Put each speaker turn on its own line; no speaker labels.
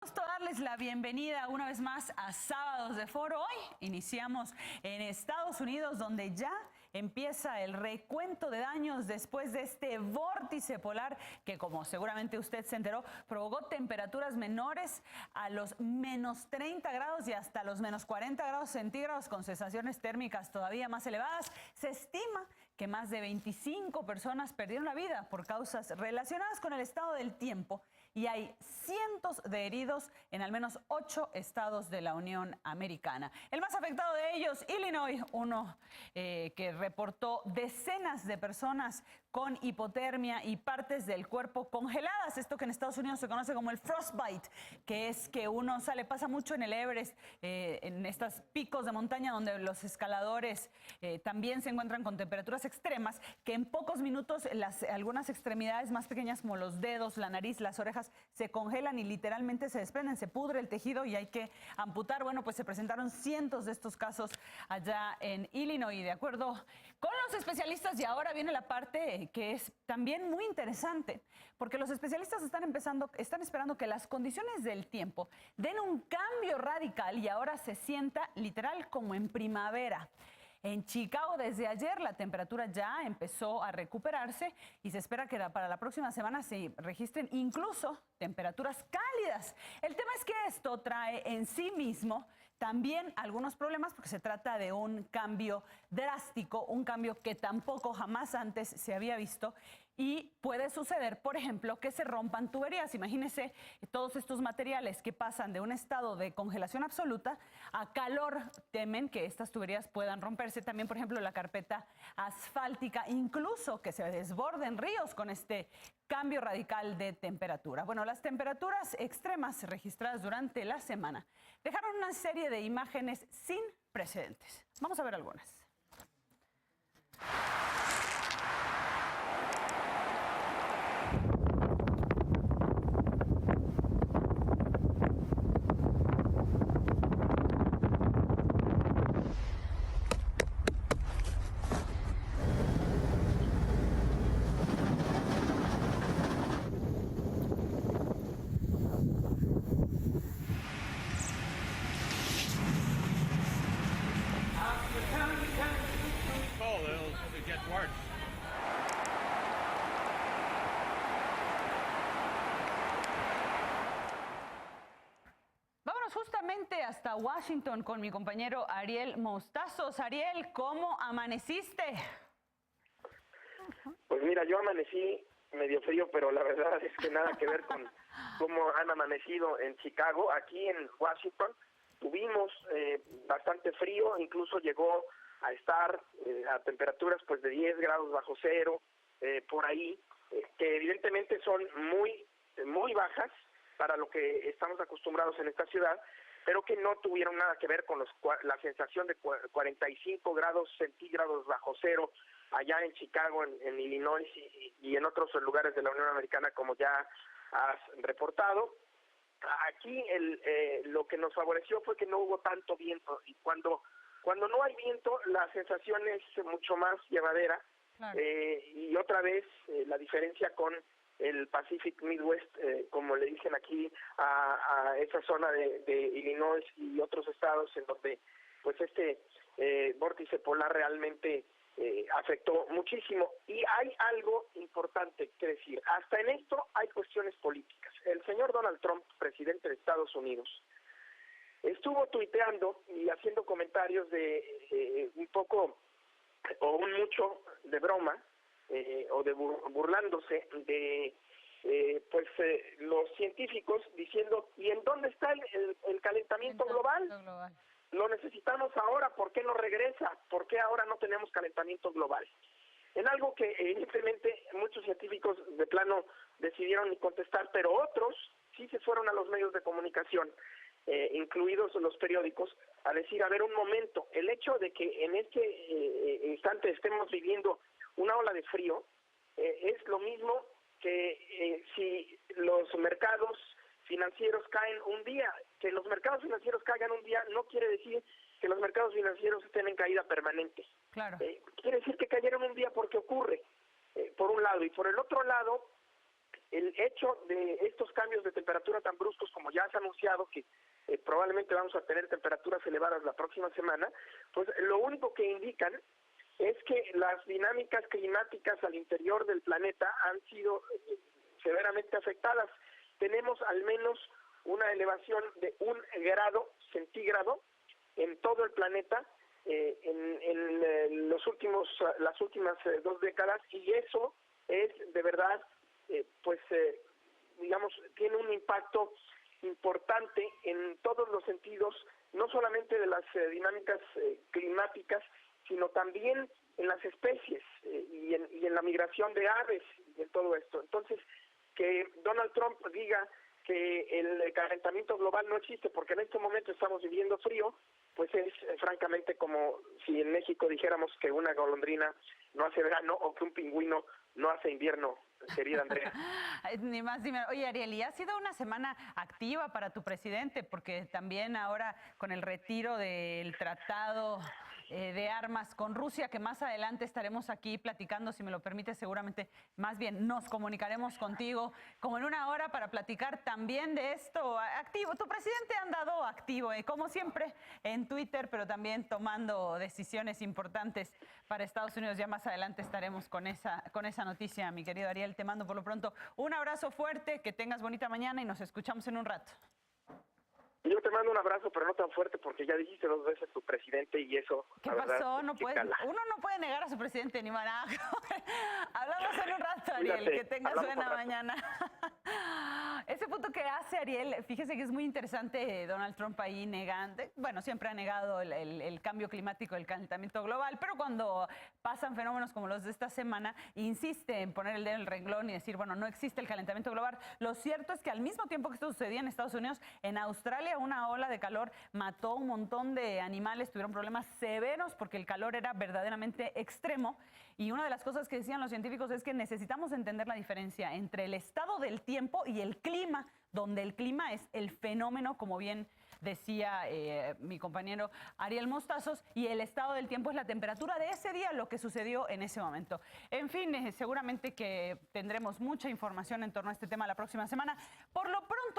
Gusto darles la bienvenida una vez más a Sábados de Foro. Hoy iniciamos en Estados Unidos, donde ya empieza el recuento de daños después de este vórtice polar que, como seguramente usted se enteró, provocó temperaturas menores a los menos 30 grados y hasta los menos 40 grados centígrados, con sensaciones térmicas todavía más elevadas. Se estima que más de 25 personas perdieron la vida por causas relacionadas con el estado del tiempo y hay cientos de heridos en al menos 8 estados de la Unión Americana. El más afectado de ellos, Illinois, uno que reportó decenas de personas con hipotermia y partes del cuerpo congeladas. Esto que en Estados Unidos se conoce como el frostbite, que es que uno pasa mucho en el Everest, en estos picos de montaña donde los escaladores también se encuentran con temperaturas extremas, que en pocos minutos algunas extremidades más pequeñas como los dedos, la nariz, las orejas se congelan y literalmente se desprenden, se pudre el tejido y hay que amputar. Bueno, pues se presentaron cientos de estos casos allá en Illinois, de acuerdo con los especialistas. Y ahora viene la parte que es también muy interesante, porque los especialistas están esperando que las condiciones del tiempo den un cambio radical y ahora se sienta literal como en primavera. En Chicago, desde ayer, la temperatura ya empezó a recuperarse y se espera que para la próxima semana se registren incluso temperaturas cálidas. El tema es que esto trae en sí mismo también algunos problemas, porque se trata de un cambio drástico, un cambio que tampoco jamás antes se había visto. Y puede suceder, por ejemplo, que se rompan tuberías. Imagínense todos estos materiales que pasan de un estado de congelación absoluta a calor. Temen que estas tuberías puedan romperse. También, por ejemplo, la carpeta asfáltica, incluso que se desborden ríos con este cambio radical de temperatura. Bueno, las temperaturas extremas registradas durante la semana dejaron una serie de imágenes sin precedentes. Vamos a ver algunas.
It'll get worse.
Vámonos justamente hasta Washington con mi compañero Ariel Mostazos. Ariel, ¿cómo amaneciste?
Pues mira, yo amanecí medio frío, pero la verdad es que nada que ver con cómo han amanecido en Chicago. Aquí en Washington tuvimos bastante frío, incluso llegó a estar a temperaturas pues de 10 grados bajo cero, por ahí, que evidentemente son muy bajas para lo que estamos acostumbrados en esta ciudad, pero que no tuvieron nada que ver con la sensación de 45 grados centígrados bajo cero allá en Chicago, en Illinois y en otros lugares de la Unión Americana, como ya has reportado. Aquí lo que nos favoreció fue que no hubo tanto viento, y cuando no hay viento la sensación es mucho más llevadera. Claro. Y otra vez la diferencia con el Pacific Midwest, como le dicen aquí a esa zona de Illinois y otros estados en donde pues este vórtice polar realmente afectó muchísimo. Y hay algo importante que decir, hasta en esto hay cuestiones políticas. El señor Donald Trump, presidente de Estados Unidos, estuvo tuiteando y haciendo comentarios de un poco o un mucho de broma, o de burlándose de los científicos, diciendo, ¿y en dónde está el calentamiento global? Lo necesitamos ahora, ¿por qué no regresa? ¿Por qué ahora no tenemos calentamiento global? En algo que evidentemente muchos científicos de plano decidieron ni contestar, pero otros sí se fueron a los medios de comunicación, incluidos los periódicos, a decir, a ver, un momento, el hecho de que en este instante estemos viviendo una ola de frío es lo mismo que si los mercados financieros caen un día. Que los mercados financieros caigan un día no quiere decir que los mercados financieros estén en caída permanente.
Claro.
Quiere decir que cayeron un día porque ocurre, por un lado. Y por el otro lado, el hecho de estos cambios de temperatura tan bruscos, como ya has anunciado que probablemente vamos a tener temperaturas elevadas la próxima semana, pues lo único que indican es que las dinámicas climáticas al interior del planeta han sido severamente afectadas. Tenemos al menos una elevación de 1 grado centígrado en todo el planeta en las últimas 2 décadas, y eso es de verdad, digamos, tiene un impacto importante en todos los sentidos, no solamente de las dinámicas climáticas, sino también en las especies y en la migración de aves y en todo esto. Entonces, que Donald Trump diga que el calentamiento global no existe porque en este momento estamos viviendo frío, pues es francamente como si en México dijéramos que una golondrina no hace verano o que un pingüino no hace invierno, querida Andrea.
Ni más ni menos. Oye, Ariel, y ha sido una semana activa para tu presidente, porque también ahora con el retiro del tratado de armas con Rusia, que más adelante estaremos aquí platicando, si me lo permite, seguramente más bien nos comunicaremos contigo como en una hora para platicar también de esto activo. Tu presidente ha andado activo, como siempre, en Twitter, pero también tomando decisiones importantes para Estados Unidos. Ya más adelante estaremos con esa noticia, mi querido Ariel. Te mando por lo pronto un abrazo fuerte, que tengas bonita mañana y nos escuchamos en un rato.
Yo te mando un abrazo, pero no tan fuerte, porque ya dijiste 2 veces tu presidente y eso.
¿Qué pasó? No puede, uno no puede negar a su presidente, ni maná. Hablamos en un rato, Ariel.
Cuídate.
Que tengas buena mañana. Ese punto que hace Ariel, fíjese que es muy interesante. Donald Trump ahí negando, bueno, siempre ha negado el cambio climático, el calentamiento global, pero cuando pasan fenómenos como los de esta semana, insiste en poner el dedo en el renglón y decir, bueno, no existe el calentamiento global. Lo cierto es que al mismo tiempo que esto sucedía en Estados Unidos, en Australia una ola de calor mató un montón de animales, tuvieron problemas severos porque el calor era verdaderamente extremo. Y una de las cosas que decían los científicos es que necesitamos entender la diferencia entre el estado del tiempo y el clima, donde el clima es el fenómeno, como bien decía mi compañero Ariel Mostazos, y el estado del tiempo es la temperatura de ese día, lo que sucedió en ese momento. En fin, seguramente que tendremos mucha información en torno a este tema la próxima semana. Por lo pronto,